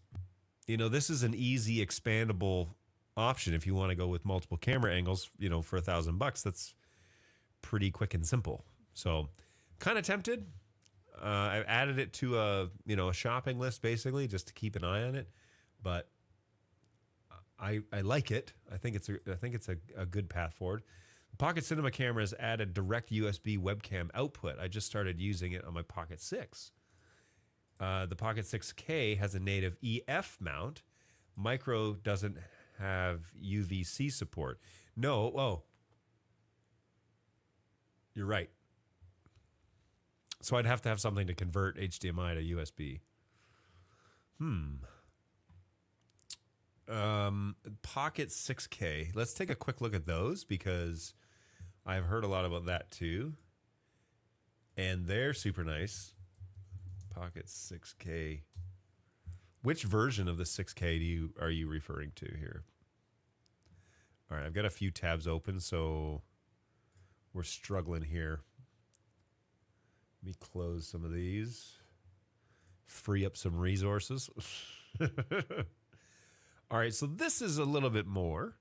you know, this is an easy expandable option if you want to go with multiple camera angles, you know, for $1,000. That's pretty quick and simple. So kind of tempted. I've added it to a shopping list basically just to keep an eye on it, but I like it. I think it's a good path forward. Pocket Cinema camera has added direct USB webcam output. I just started using it on my Pocket 6. The Pocket 6K has a native EF mount. Micro doesn't have UVC support. No, oh, you're right. So I'd have to have something to convert HDMI to USB. Pocket 6K. Let's take a quick look at those because I've heard a lot about that too. And they're super nice. Pocket 6K. Which version of the 6K are you referring to here? All right, I've got a few tabs open, so we're struggling here. Let me close some of these. Free up some resources. All right, so this is a little bit more,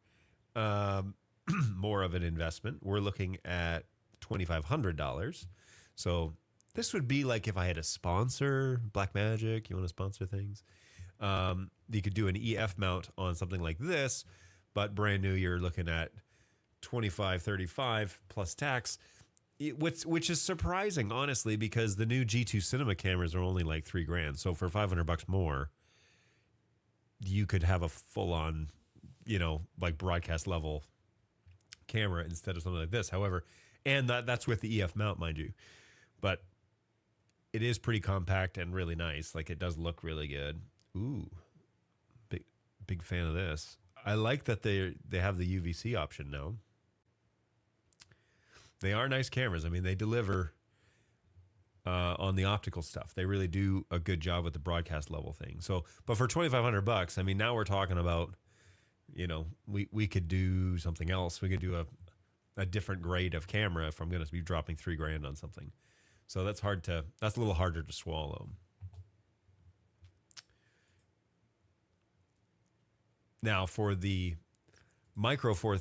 more of an investment. We're looking at $2,500. So this would be like if I had a sponsor, Blackmagic, you want to sponsor things. You could do an EF mount on something like this, but brand new, you're looking at $2,535 plus tax, which is surprising, honestly, because the new G2 Cinema cameras are only like $3,000. So for $500 more, you could have a full-on, you know, like broadcast level camera instead of something like this. However, and that's with the EF mount, mind you, but it is pretty compact and really nice. Like it does look really good. Ooh, big fan of this. I like that they have the UVC option now. They are nice cameras. I mean, they deliver on the optical stuff. They really do a good job with the broadcast level thing. So, but for $2,500, I mean, now we're talking about, you know, we could do something else. We could do a different grade of camera if I'm going to be dropping $3,000 on something. So that's a little harder to swallow. Now for the for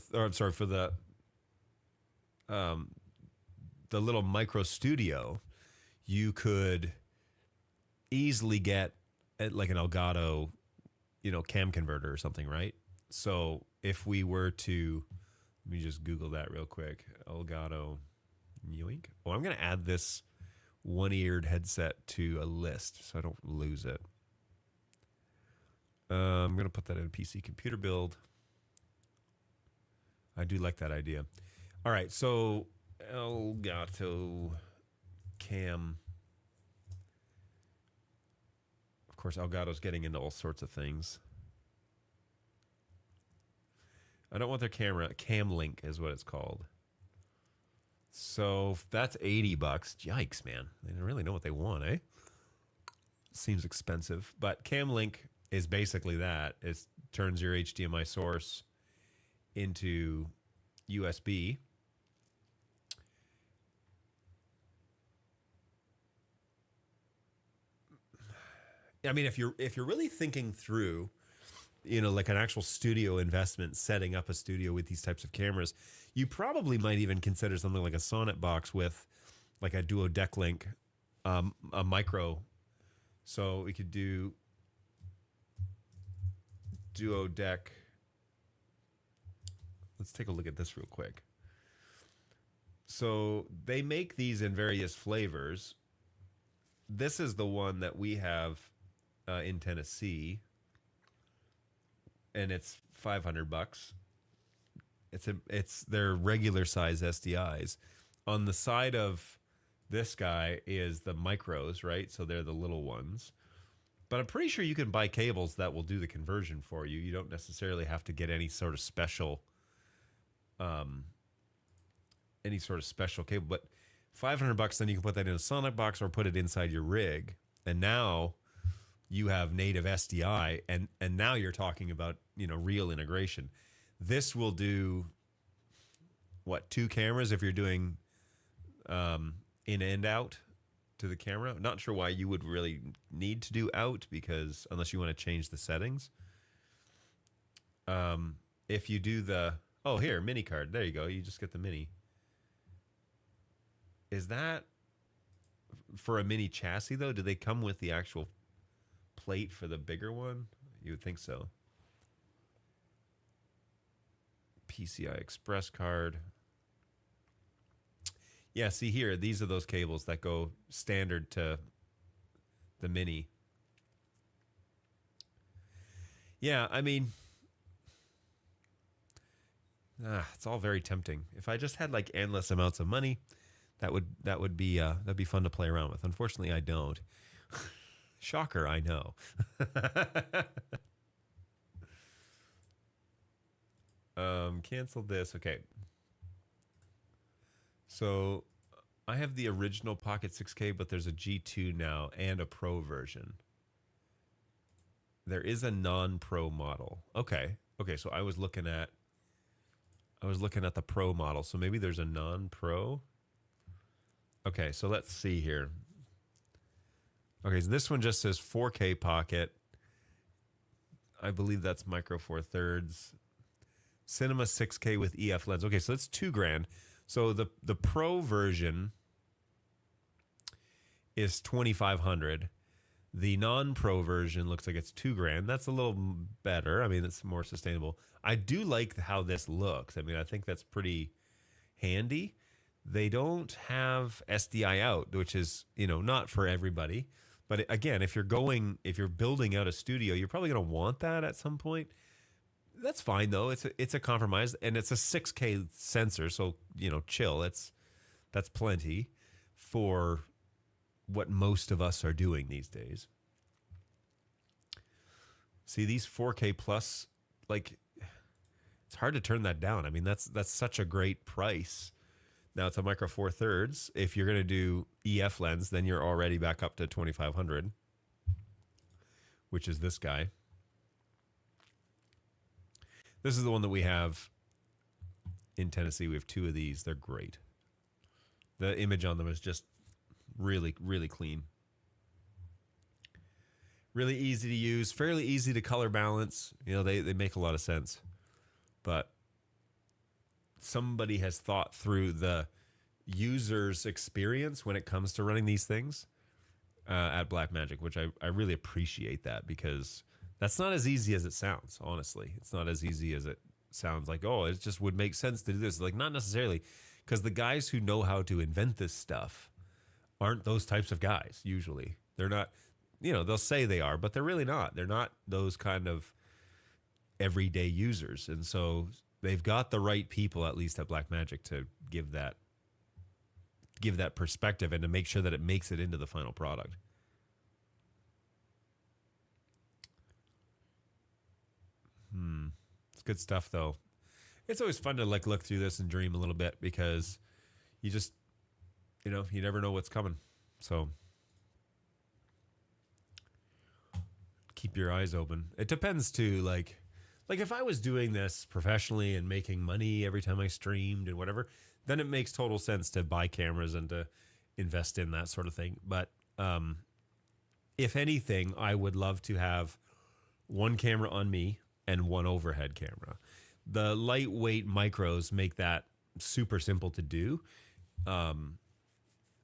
the little micro studio, you could easily get like an Elgato, you know, cam converter or something, right? So if we were to, let me just Google that real quick. Elgato, yoink. Oh, I'm going to add this one-eared headset to a list so I don't lose it. I'm going to put that in a PC computer build. I do like that idea. All right, so Elgato cam. Of course, Elgato's getting into all sorts of things. I don't want their camera. Cam Link is what it's called. So that's $80. Yikes, man. They don't really know what they want, eh? Seems expensive. But Cam Link is basically that. It turns your HDMI source into USB. I mean, if you're really thinking through, you know, like an actual studio investment, setting up a studio with these types of cameras, you probably might even consider something like a Sonnet box with like a duodec link, a micro. So we could do duodec. Let's take a look at this real quick. So they make these in various flavors. This is the one that we have in Tennessee, and it's $500. It's their regular size SDIs. On the side of this guy is the micros, right? So they're the little ones. But I'm pretty sure you can buy cables that will do the conversion for you. You don't necessarily have to get any sort of special cable. But $500, then you can put that in a Sonic box or put it inside your rig. And now you have native SDI, and now you're talking about, real integration. This will do what, 2 cameras if you're doing in and out to the camera. Not sure why you would really need to do out, because unless you want to change the settings. If you do here, mini card, there you go, you just get the mini. Is that for a mini chassis though? Do they come with the actual plate for the bigger one? You would think so. PCI Express card. Yeah, see here, these are those cables that go standard to the mini. Yeah, I mean, it's all very tempting. If I just had like endless amounts of money, that would be that'd be fun to play around with. Unfortunately, I don't. Shocker, I know. Cancel this. Okay. So I have the original Pocket 6K, but there's a G2 now and a Pro version. There is a non-Pro model. Okay. Okay, so I was looking at the Pro model. So maybe there's a non-Pro. Okay, so let's see here. Okay, so this one just says 4K Pocket. I believe that's Micro Four Thirds. Cinema 6K with EF lens. Okay, so that's $2,000. So the Pro version is $2,500. The non-Pro version looks like it's $2,000. That's a little better. I mean, it's more sustainable. I do like how this looks. I mean, I think that's pretty handy. They don't have SDI out, which is, not for everybody. But again, if you're building out a studio, you're probably going to want that at some point. That's fine though. It's a compromise, and it's a 6K sensor, so chill. That's plenty for what most of us are doing these days. See, these 4K plus, like, it's hard to turn that down. I mean, that's such a great price. Now it's a Micro Four Thirds. If you're going to do EF lens, then you're already back up to 2,500, which is this guy. This is the one that we have in Tennessee. We have 2 of these. They're great. The image on them is just really, really clean. Really easy to use, fairly easy to color balance. They make a lot of sense. But somebody has thought through the user's experience when it comes to running these things at Blackmagic, which I really appreciate that, because that's not as easy as it sounds, honestly. It's not as easy as it sounds. Like, oh, it just would make sense to do this. Like, not necessarily, because the guys who know how to invent this stuff aren't those types of guys, usually. They're not, they'll say they are, but they're really not. They're not those kind of everyday users. And so they've got the right people, at least at Blackmagic, to give that perspective and to make sure that it makes it into the final product. It's good stuff, though. It's always fun to look through this and dream a little bit, because you just, you never know what's coming. So keep your eyes open. It depends too. Like if I was doing this professionally and making money every time I streamed and whatever, then it makes total sense to buy cameras and to invest in that sort of thing. But if anything, I would love to have one camera on me and one overhead camera. The lightweight micros make that super simple to do.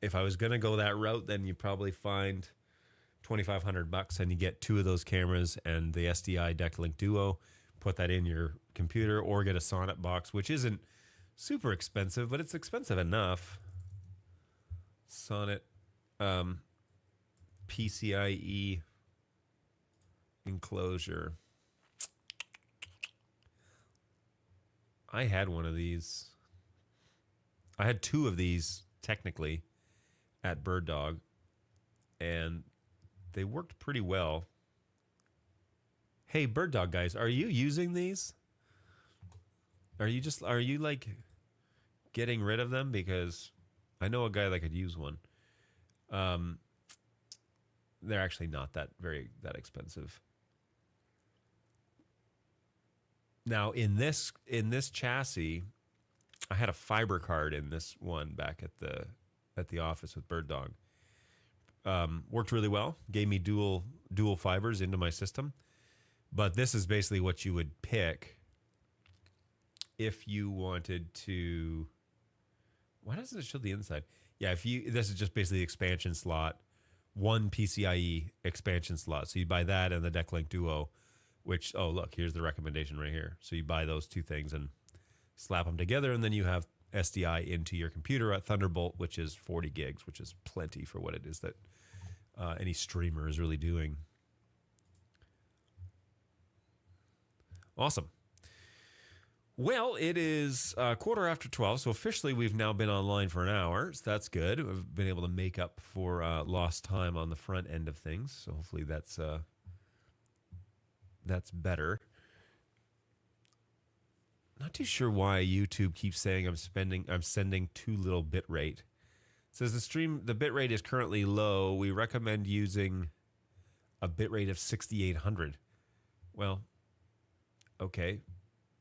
If I was going to go that route, then you probably find $2,500 and you get 2 of those cameras and the SDI Decklink Duo, put that in your computer, or get a Sonnet box, which isn't super expensive, but it's expensive enough. Sonnet PCIe enclosure. I had one of these. I had 2 of these technically at Bird Dog, and they worked pretty well. Hey, Bird Dog guys, are you using these? Are you like getting rid of them? Because I know a guy that could use one. They're actually not that expensive. Now in this chassis, I had a fiber card in this one back at the office with Bird Dog. Worked really well. Gave me dual fibers into my system. But this is basically what you would pick if you wanted to. Why doesn't it show the inside? Yeah, this is just basically the expansion slot, one PCIe expansion slot. So you buy that and the DeckLink Duo, which, oh look, here's the recommendation right here. So you buy those two things and slap them together, and then you have SDI into your computer at Thunderbolt, which is 40 gigs, which is plenty for what it is that any streamer is really doing. Awesome. Well, it is 12:15, so officially we've now been online for an hour, so that's good. We've been able to make up for lost time on the front end of things, so hopefully that's better. Not too sure why YouTube keeps saying I'm sending too little bit rate. It says the bit rate is currently low. We recommend using a bit rate of 6,800. Well, okay,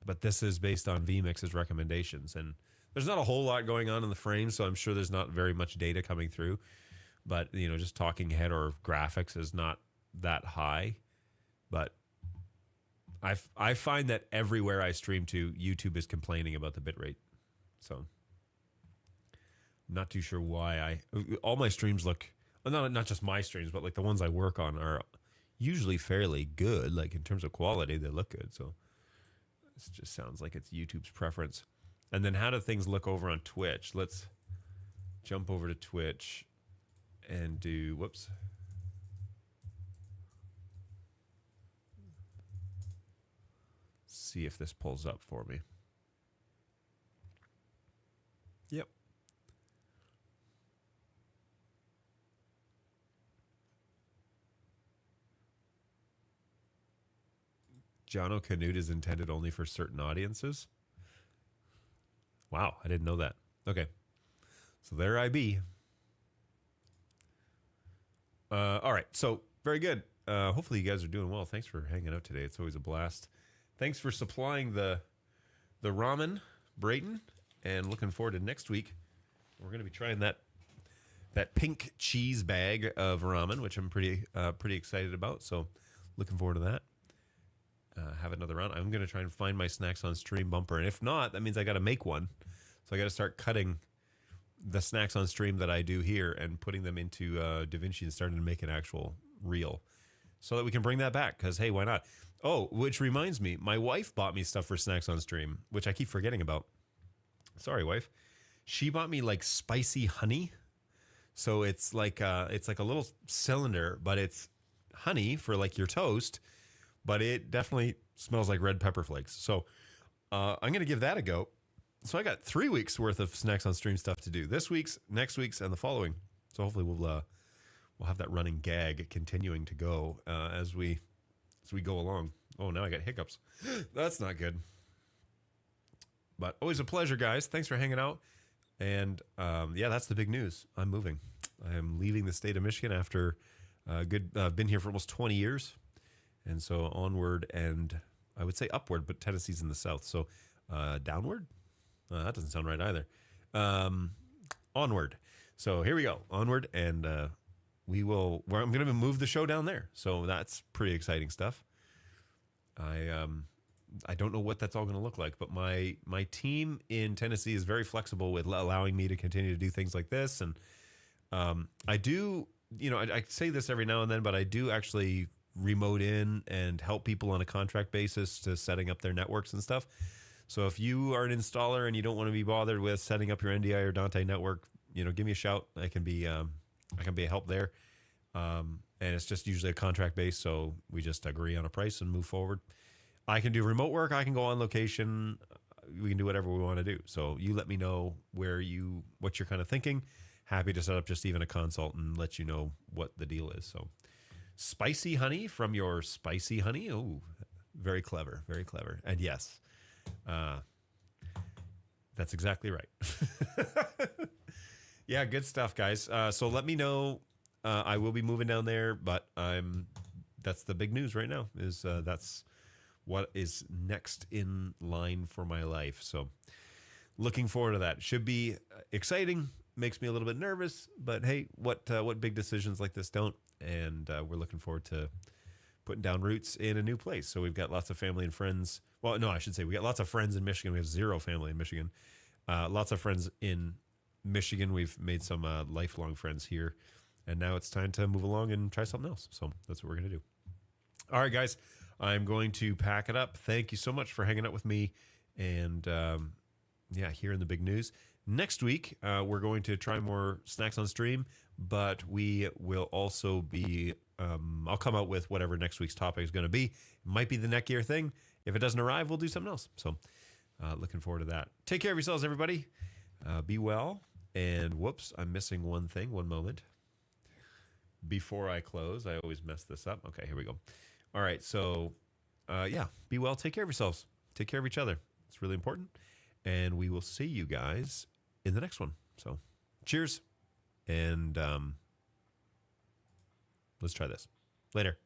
but this is based on vMix's recommendations, and there's not a whole lot going on in the frame, so I'm sure there's not very much data coming through. But just talking head or graphics is not that high. But I find that everywhere I stream to, YouTube is complaining about the bitrate. So I'm not too sure why all my streams look, not just my streams, but like the ones I work on are usually fairly good. Like in terms of quality, they look good. So this just sounds like it's YouTube's preference. And then how do things look over on Twitch? Let's jump over to Twitch and do, whoops. See if this pulls up for me. Yep. JonoKnewt is intended only for certain audiences. Wow, I didn't know that. Okay. So there I be. All right, so very good. Hopefully you guys are doing well. Thanks for hanging out today. It's always a blast. Thanks for supplying the ramen, Brayton, and looking forward to next week. We're going to be trying that pink cheese bag of ramen, which I'm pretty excited about. So looking forward to that. Have another round. I'm going to try and find my snacks on stream bumper, and if not, that means I got to make one. So I got to start cutting the snacks on stream that I do here and putting them into DaVinci and starting to make an actual reel, so that we can bring that back. Because hey, why not? Oh, which reminds me, my wife bought me stuff for snacks on stream, which I keep forgetting about. Sorry, wife. She bought me like spicy honey. So it's like a little cylinder, but it's honey for like your toast, but it definitely smells like red pepper flakes. So I'm gonna give that a go. So I got 3 weeks worth of snacks on stream stuff to do. This week's, next week's, and the following. So hopefully we'll have that running gag continuing to go as we go along. Oh, now I got hiccups. That's not good. But always a pleasure, guys. Thanks for hanging out. And yeah, that's the big news. I'm moving. I am leaving the state of Michigan after I've been here for almost 20 years. And so onward, and I would say upward, but Tennessee's in the south. So downward? That doesn't sound right either. Onward. So here we go. Onward, and I'm going to move the show down there. So that's pretty exciting stuff. I don't know what that's all going to look like, but my team in Tennessee is very flexible with allowing me to continue to do things like this. And I do, I say this every now and then, but I do actually remote in and help people on a contract basis to setting up their networks and stuff. So if you are an installer and you don't want to be bothered with setting up your NDI or Dante network, give me a shout. I can be a help there. And it's just usually a contract base, so we just agree on a price and move forward. I can do remote work. I can go on location. We can do whatever we want to do. So you let me know what you're kind of thinking. Happy to set up just even a consult and let you know what the deal is. So spicy honey from your spicy honey. Oh, very clever, very clever. And yes, that's exactly right. Yeah, good stuff, guys. So let me know. I will be moving down there, but that's the big news right now. Is that's what is next in line for my life. So looking forward to that. Should be exciting. Makes me a little bit nervous, but hey, what big decisions like this don't? And we're looking forward to putting down roots in a new place. So we've got lots of family and friends. Well, no, I should say we got lots of friends in Michigan. We have 0 family in Michigan. Lots of friends in Michigan. We've made some lifelong friends here. And now it's time to move along and try something else. So that's what we're going to do. All right, guys, I'm going to pack it up. Thank you so much for hanging out with me. And here in the big news. Next week, we're going to try more snacks on stream, but we will also be, I'll come out with whatever next week's topic is going to be. It might be the Netgear thing. If it doesn't arrive, we'll do something else. So looking forward to that. Take care of yourselves, everybody. Be well. And whoops, I'm missing one thing. One moment. Before I close, I always mess this up. Okay, here we go. All right, so be well. Take care of yourselves. Take care of each other. It's really important. And we will see you guys in the next one. So cheers. And let's try this. Later.